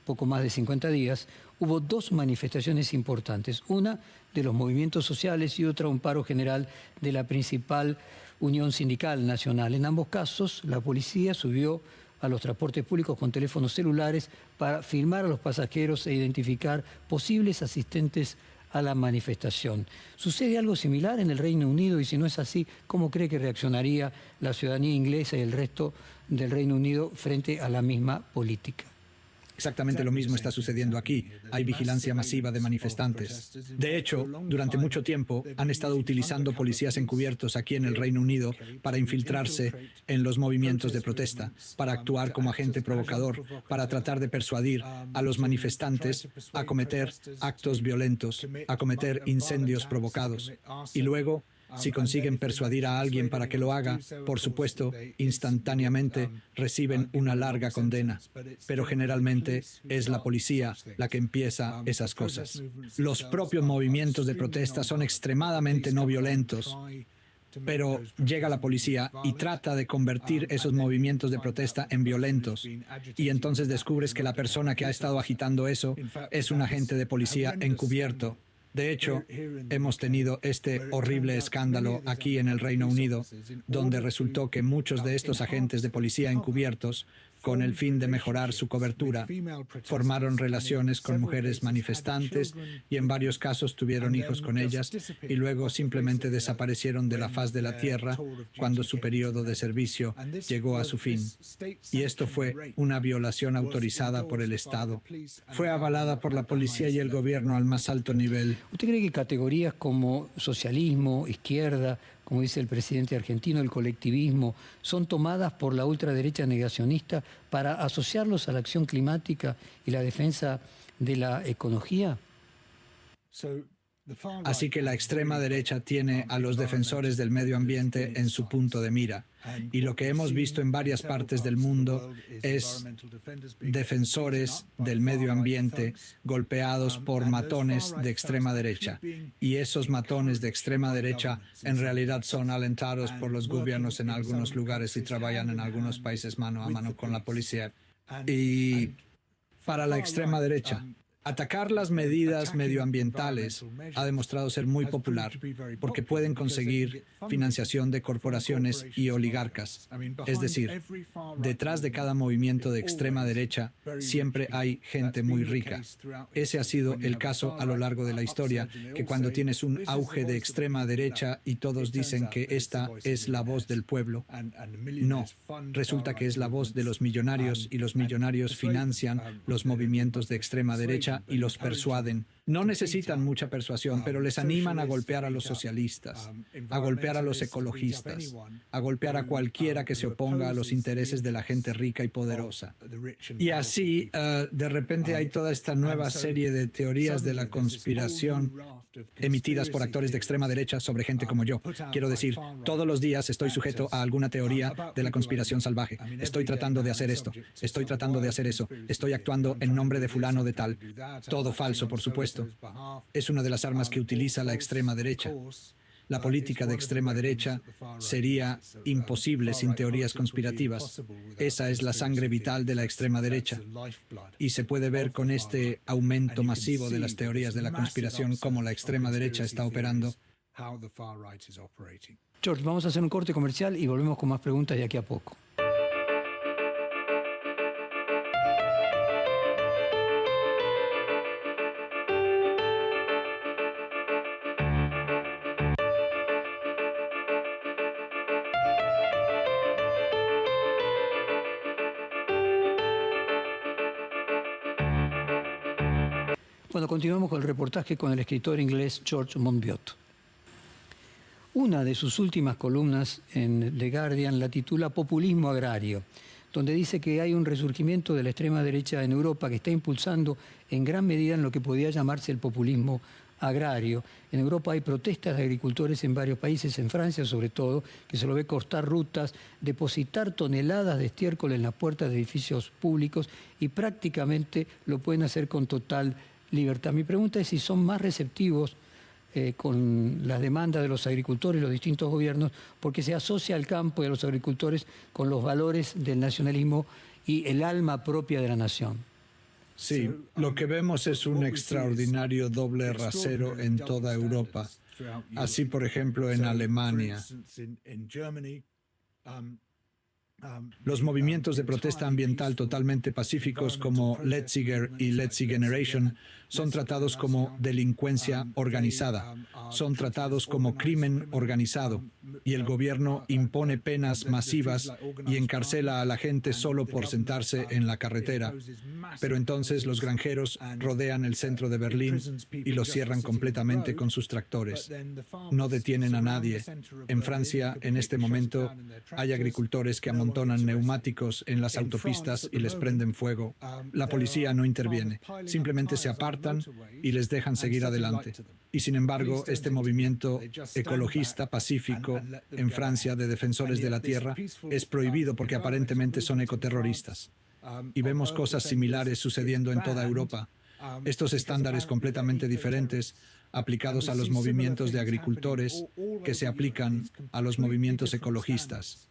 [SPEAKER 1] poco más de 50 días, hubo dos manifestaciones importantes. Una de los movimientos sociales y otra un paro general de la principal unión sindical nacional. En ambos casos, la policía subió a los transportes públicos con teléfonos celulares para filmar a los pasajeros e identificar posibles asistentes a la manifestación. ¿Sucede algo similar en el Reino Unido? Y si no es así, ¿cómo cree que reaccionaría la ciudadanía inglesa y el resto del Reino Unido frente a la misma política?
[SPEAKER 2] Exactamente lo mismo está sucediendo aquí. Hay vigilancia masiva de manifestantes. De hecho, durante mucho tiempo han estado utilizando policías encubiertos aquí en el Reino Unido para infiltrarse en los movimientos de protesta, para actuar como agente provocador, para tratar de persuadir a los manifestantes a cometer actos violentos, a cometer incendios provocados. Y luego, si consiguen persuadir a alguien para que lo haga, por supuesto, instantáneamente reciben una larga condena. Pero generalmente es la policía la que empieza esas cosas. Los propios movimientos de protesta son extremadamente no violentos, pero llega la policía y trata de convertir esos movimientos de protesta en violentos. Y entonces descubres que la persona que ha estado agitando eso es un agente de policía encubierto. De hecho, hemos tenido este horrible escándalo aquí en el Reino Unido, donde resultó que muchos de estos agentes de policía encubiertos, con el fin de mejorar su cobertura, formaron relaciones con mujeres manifestantes y en varios casos tuvieron hijos con ellas y luego simplemente desaparecieron de la faz de la tierra cuando su periodo de servicio llegó a su fin. Y esto fue una violación autorizada por el Estado. Fue avalada por la policía y el gobierno al más alto nivel.
[SPEAKER 1] ¿Usted cree que categorías como socialismo, izquierda, como dice el presidente argentino, el colectivismo, son tomadas por la ultraderecha negacionista para asociarlos a la acción climática y la defensa de la ecología?
[SPEAKER 2] Así que la extrema derecha tiene a los defensores del medio ambiente en su punto de mira. Y lo que hemos visto en varias partes del mundo es defensores del medio ambiente golpeados por matones de extrema derecha. Y esos matones de extrema derecha en realidad son alentados por los gobiernos en algunos lugares y trabajan en algunos países mano a mano con la policía. Y para la extrema derecha, atacar las medidas medioambientales ha demostrado ser muy popular porque pueden conseguir financiación de corporaciones y oligarcas. Es decir, detrás de cada movimiento de extrema derecha siempre hay gente muy rica. Ese ha sido el caso a lo largo de la historia, que cuando tienes un auge de extrema derecha y todos dicen que esta es la voz del pueblo, no, resulta que es la voz de los millonarios y los millonarios financian los movimientos de extrema derecha y los persuaden. No necesitan mucha persuasión, pero les animan a golpear a los socialistas, a golpear a los ecologistas, a golpear a cualquiera que se oponga a los intereses de la gente rica y poderosa. Y así, de repente hay toda esta nueva serie de teorías de la conspiración emitidas por actores de extrema derecha sobre gente como yo. Quiero decir, todos los días estoy sujeto a alguna teoría de la conspiración salvaje. Estoy tratando de hacer esto, estoy tratando de hacer eso, estoy actuando en nombre de fulano de tal. Todo falso, por supuesto. Es una de las armas que utiliza la extrema derecha. La política de extrema derecha sería imposible sin teorías conspirativas. Esa es la sangre vital de la extrema derecha. Y se puede ver con este aumento masivo de las teorías de la conspiración cómo la extrema derecha está operando.
[SPEAKER 1] George, vamos a hacer un corte comercial y volvemos con más preguntas de aquí a poco. Bueno, continuamos con el reportaje con el escritor inglés George Monbiot. Una de sus últimas columnas en The Guardian la titula Populismo agrario, donde dice que hay un resurgimiento de la extrema derecha en Europa que está impulsando en gran medida en lo que podía llamarse el populismo agrario. En Europa hay protestas de agricultores en varios países, en Francia sobre todo, que se lo ve cortar rutas, depositar toneladas de estiércol en las puertas de edificios públicos y prácticamente lo pueden hacer con total libertad. Mi pregunta es si son más receptivos con las demandas de los agricultores y los distintos gobiernos, porque se asocia al campo y a los agricultores con los valores del nacionalismo y el alma propia de la nación.
[SPEAKER 2] Sí, lo que vemos es un extraordinario doble rasero en toda Europa. Así, por ejemplo, en Alemania. Los movimientos de protesta ambiental totalmente pacíficos como Letziger y Letzigeneration son tratados como delincuencia organizada, son tratados como crimen organizado, y el gobierno impone penas masivas y encarcela a la gente solo por sentarse en la carretera. Pero entonces los granjeros rodean el centro de Berlín y lo cierran completamente con sus tractores. No detienen a nadie. En Francia, en este momento, hay agricultores que amontonan neumáticos en las autopistas y les prenden fuego. La policía no interviene, simplemente se apartan y les dejan seguir adelante. Y sin embargo, este movimiento ecologista pacífico en Francia de defensores de la tierra es prohibido porque aparentemente son ecoterroristas. Y vemos cosas similares sucediendo en toda Europa. Estos estándares completamente diferentes aplicados a los movimientos de agricultores que se aplican a los movimientos ecologistas.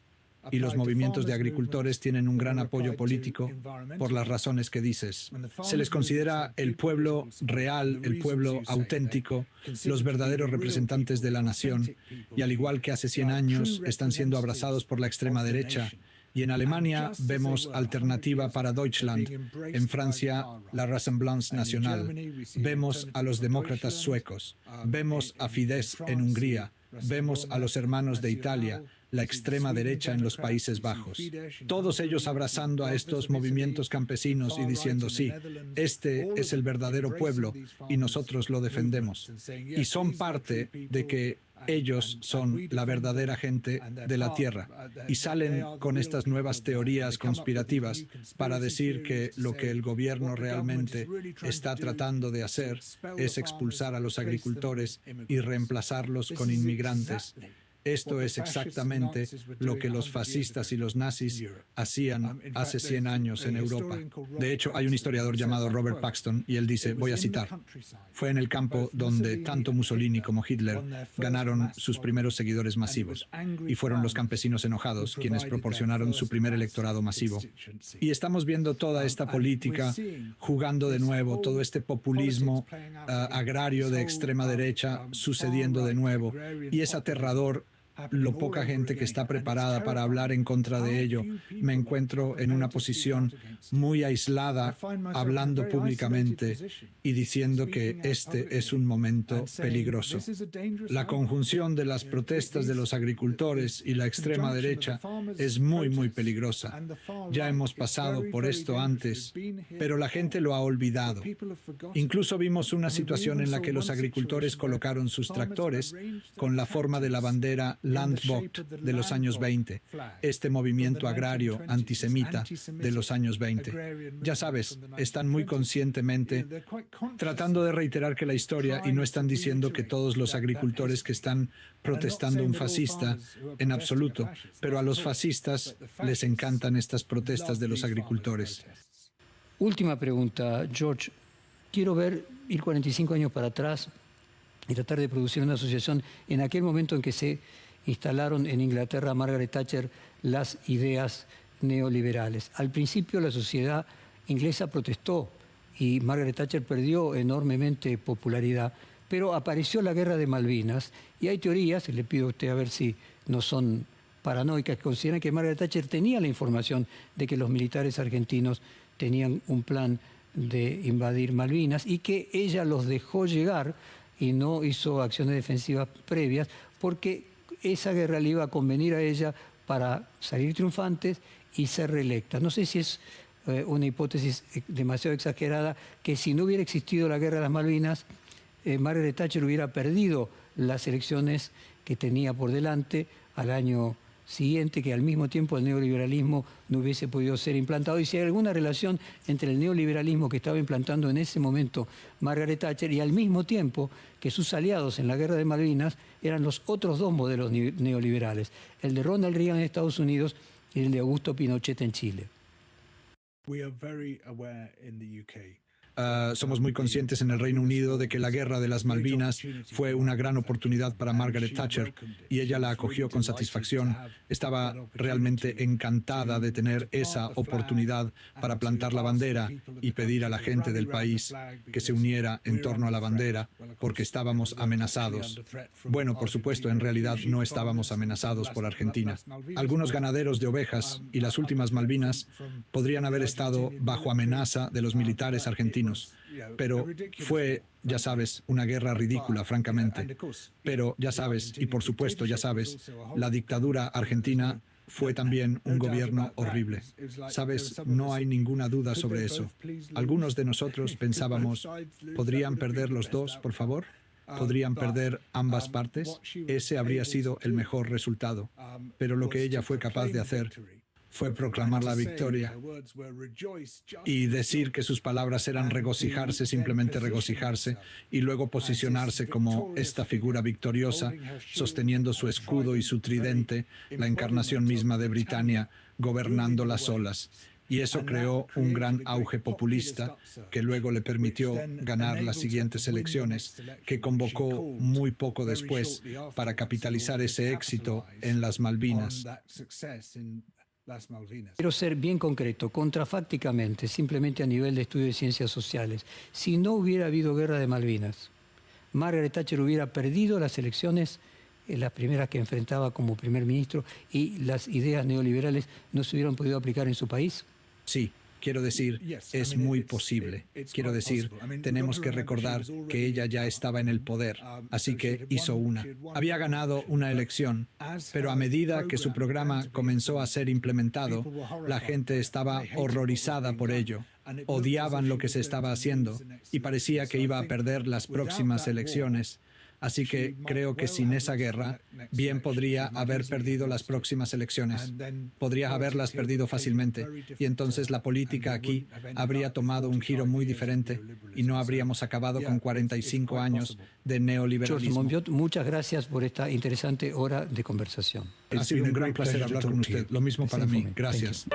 [SPEAKER 2] Y los movimientos de agricultores tienen un gran apoyo político por las razones que dices. Se les considera el pueblo real, el pueblo auténtico, los verdaderos representantes de la nación, y al igual que hace 100 años, están siendo abrazados por la extrema derecha. Y en Alemania vemos Alternativa para Deutschland, en Francia la Rassemblement National, vemos a los demócratas suecos, vemos a Fidesz en Hungría, vemos a los hermanos de Italia, la extrema derecha en los Países Bajos. Todos ellos abrazando a estos movimientos campesinos y diciendo, sí, este es el verdadero pueblo y nosotros lo defendemos. Y son parte de que ellos son la verdadera gente de la tierra y salen con estas nuevas teorías conspirativas para decir que lo que el gobierno realmente está tratando de hacer es expulsar a los agricultores y reemplazarlos con inmigrantes. Esto es exactamente lo que los fascistas y los nazis hacían hace 100 años en Europa. De hecho, hay un historiador llamado Robert Paxton y él dice, voy a citar, fue en el campo donde tanto Mussolini como Hitler ganaron sus primeros seguidores masivos y fueron los campesinos enojados quienes proporcionaron su primer electorado masivo. Y estamos viendo toda esta política jugando de nuevo, todo este populismo agrario de extrema derecha sucediendo de nuevo, y es aterrador lo poca gente que está preparada para hablar en contra de ello. Me encuentro en una posición muy aislada, hablando públicamente y diciendo que este es un momento peligroso. La conjunción de las protestas de los agricultores y la extrema derecha es muy, muy peligrosa. Ya hemos pasado por esto antes, pero la gente lo ha olvidado. Incluso vimos una situación en la que los agricultores colocaron sus tractores con la forma de la bandera Landvogt de los años 20, este movimiento agrario antisemita de los años 20. Ya sabes, están muy conscientemente tratando de reiterar que la historia, y no están diciendo que todos los agricultores que están protestando un fascista en absoluto, pero a los fascistas les encantan estas protestas de los agricultores.
[SPEAKER 1] Última pregunta, George. Quiero ir 45 años para atrás y tratar de producir una asociación en aquel momento en que se instalaron en Inglaterra Margaret Thatcher las ideas neoliberales. Al principio la sociedad inglesa protestó y Margaret Thatcher perdió enormemente popularidad, pero apareció la guerra de Malvinas y hay teorías, le pido a usted a ver si no son paranoicas, que consideran que Margaret Thatcher tenía la información de que los militares argentinos tenían un plan de invadir Malvinas y que ella los dejó llegar y no hizo acciones defensivas previas porque esa guerra le iba a convenir a ella para salir triunfantes y ser reelecta. No sé si es una hipótesis demasiado exagerada que si no hubiera existido la guerra de las Malvinas, Margaret Thatcher hubiera perdido las elecciones que tenía por delante al año siguiente, que al mismo tiempo el neoliberalismo no hubiese podido ser implantado. Y si hay alguna relación entre el neoliberalismo que estaba implantando en ese momento Margaret Thatcher y al mismo tiempo que sus aliados en la guerra de Malvinas eran los otros dos modelos neoliberales, el de Ronald Reagan en Estados Unidos y el de Augusto Pinochet en Chile.
[SPEAKER 2] Somos muy conscientes en el Reino Unido de que la guerra de las Malvinas fue una gran oportunidad para Margaret Thatcher y ella la acogió con satisfacción. Estaba realmente encantada de tener esa oportunidad para plantar la bandera y pedir a la gente del país que se uniera en torno a la bandera porque estábamos amenazados. Bueno, por supuesto, en realidad no estábamos amenazados por Argentina. Algunos ganaderos de ovejas y las últimas Malvinas podrían haber estado bajo amenaza de los militares argentinos. Pero fue, ya sabes, una guerra ridícula, francamente. Pero ya sabes, y por supuesto ya sabes, la dictadura argentina fue también un gobierno horrible. Sabes, no hay ninguna duda sobre eso. Algunos de nosotros pensábamos, ¿podrían perder los dos, por favor? ¿Podrían perder ambas partes? Ese habría sido el mejor resultado. Pero lo que ella fue capaz de hacer fue proclamar la victoria y decir que sus palabras eran regocijarse, simplemente regocijarse, y luego posicionarse como esta figura victoriosa, sosteniendo su escudo y su tridente, la encarnación misma de Britania, gobernando las olas. Y eso creó un gran auge populista que luego le permitió ganar las siguientes elecciones, que convocó muy poco después para capitalizar ese éxito en las Malvinas.
[SPEAKER 1] Quiero ser bien concreto, contrafácticamente, simplemente a nivel de estudio de ciencias sociales. Si no hubiera habido guerra de Malvinas, Margaret Thatcher hubiera perdido las elecciones, las primeras que enfrentaba como primer ministro, y las ideas neoliberales no se hubieran podido aplicar en su país.
[SPEAKER 2] Sí. Quiero decir, es muy posible. Quiero decir, tenemos que recordar que ella ya estaba en el poder, así que hizo una. Había ganado una elección, pero a medida que su programa comenzó a ser implementado, la gente estaba horrorizada por ello. Odiaban lo que se estaba haciendo y parecía que iba a perder las próximas elecciones. Así que creo que sin esa guerra, bien podría haber perdido las próximas elecciones. Podría haberlas perdido fácilmente. Y entonces la política aquí habría tomado un giro muy diferente y no habríamos acabado con 45 años de neoliberalismo.
[SPEAKER 1] George Monbiot, muchas gracias por esta interesante hora de conversación.
[SPEAKER 2] Ha sido un gran placer hablar con usted. Lo mismo para mí. Gracias.